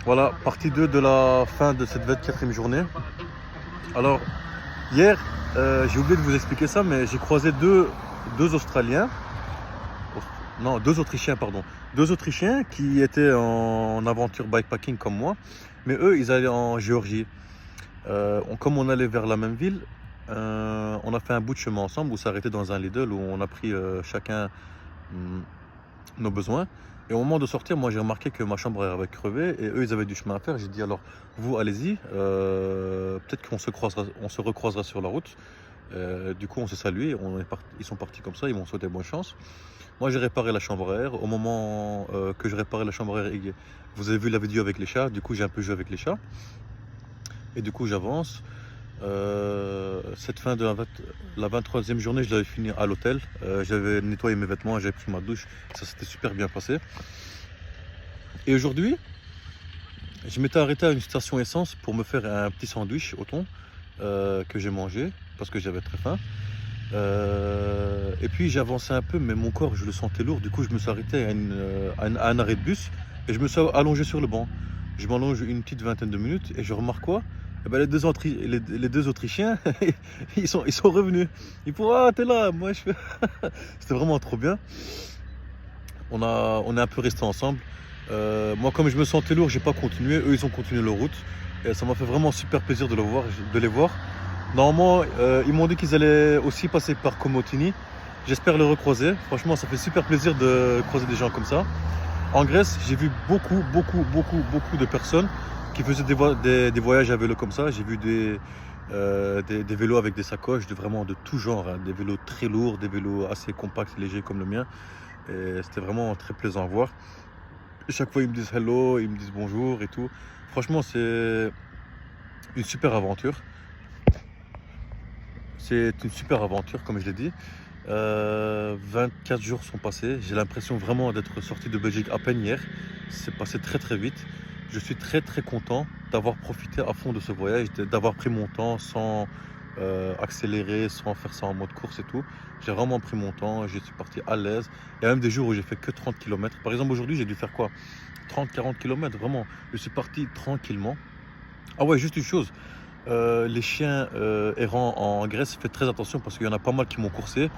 Voilà, partie 2 de la fin de cette 24e journée. Alors, hier, j'ai oublié de vous expliquer ça, mais j'ai croisé deux Australiens, non, deux Autrichiens, pardon. Deux Autrichiens qui étaient en aventure bikepacking comme moi, mais eux, ils allaient en Géorgie. Comme on allait vers la même ville, on a fait un bout de chemin ensemble où on s'est arrêté dans un Lidl où on a pris chacun nos besoins. Et au moment de sortir, moi j'ai remarqué que ma chambre avait crevé et eux ils avaient du chemin à faire. J'ai dit alors vous allez-y, peut-être on se recroisera sur la route. Du coup on s'est salué, ils sont partis comme ça, ils m'ont souhaité bonne chance. Moi j'ai réparé la chambre à air. Au moment que je réparais la chambre à air, vous avez vu la vidéo avec les chats, du coup j'ai un peu joué avec les chats. Et du coup j'avance. Cette fin de la 23e journée, je l'avais fini à l'hôtel. J'avais nettoyé mes vêtements, j'avais pris ma douche. Ça s'était super bien passé. Et aujourd'hui, je m'étais arrêté à une station essence pour me faire un petit sandwich au thon que j'ai mangé parce que j'avais très faim. Et puis j'ai avancé un peu, mais mon corps, je le sentais lourd. Du coup, je me suis arrêté à un arrêt de bus et je me suis allongé sur le banc. Je m'allonge une petite vingtaine de minutes et je remarque quoi? Eh ben, les deux Autrichiens, ils sont revenus. Ils font ah t'es là, moi je fais. C'était vraiment trop bien. On est un peu restés ensemble. Moi comme je me sentais lourd, j'ai pas continué. Eux ils ont continué leur route et ça m'a fait vraiment super plaisir de les voir. Normalement, ils m'ont dit qu'ils allaient aussi passer par Komotini. J'espère les recroiser. Franchement, ça fait super plaisir de croiser des gens comme ça. En Grèce, j'ai vu beaucoup de personnes qui faisaient des voyages à vélo comme ça. J'ai vu des vélos avec des sacoches, vraiment de tout genre, hein. Des vélos très lourds, des vélos assez compacts et légers comme le mien. Et c'était vraiment très plaisant à voir. Et chaque fois, ils me disent hello, ils me disent bonjour et tout. Franchement, c'est une super aventure. C'est une super aventure, comme je l'ai dit. 24 jours sont passés. J'ai l'impression vraiment d'être sorti de Belgique à peine hier. C'est passé très vite. Je suis très content d'avoir profité à fond de ce voyage, d'avoir pris mon temps sans accélérer, sans faire ça en mode course et tout. J'ai vraiment pris mon temps, je suis parti à l'aise. Il y a même des jours où j'ai fait que 30 km. Par exemple, aujourd'hui, j'ai dû faire quoi? 30-40 km, vraiment. Je suis parti tranquillement. Ah ouais, juste une chose. Les chiens errants en Grèce, faites très attention parce qu'il y en a pas mal qui m'ont coursé.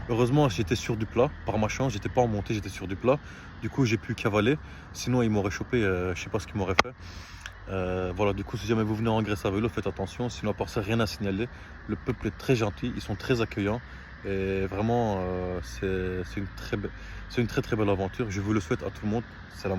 Heureusement, j'étais sur du plat. Par ma chance, j'étais pas en montée, j'étais sur du plat. Du coup, j'ai pu cavaler. Sinon, ils m'auraient chopé. Je sais pas ce qu'ils m'auraient fait. Voilà, du coup, si jamais vous venez en Grèce à vélo, faites attention. Sinon, à part ça, rien à signaler. Le peuple est très gentil, ils sont très accueillants. Et vraiment, c'est une très belle aventure. Je vous le souhaite à tout le monde. Salam alaikum.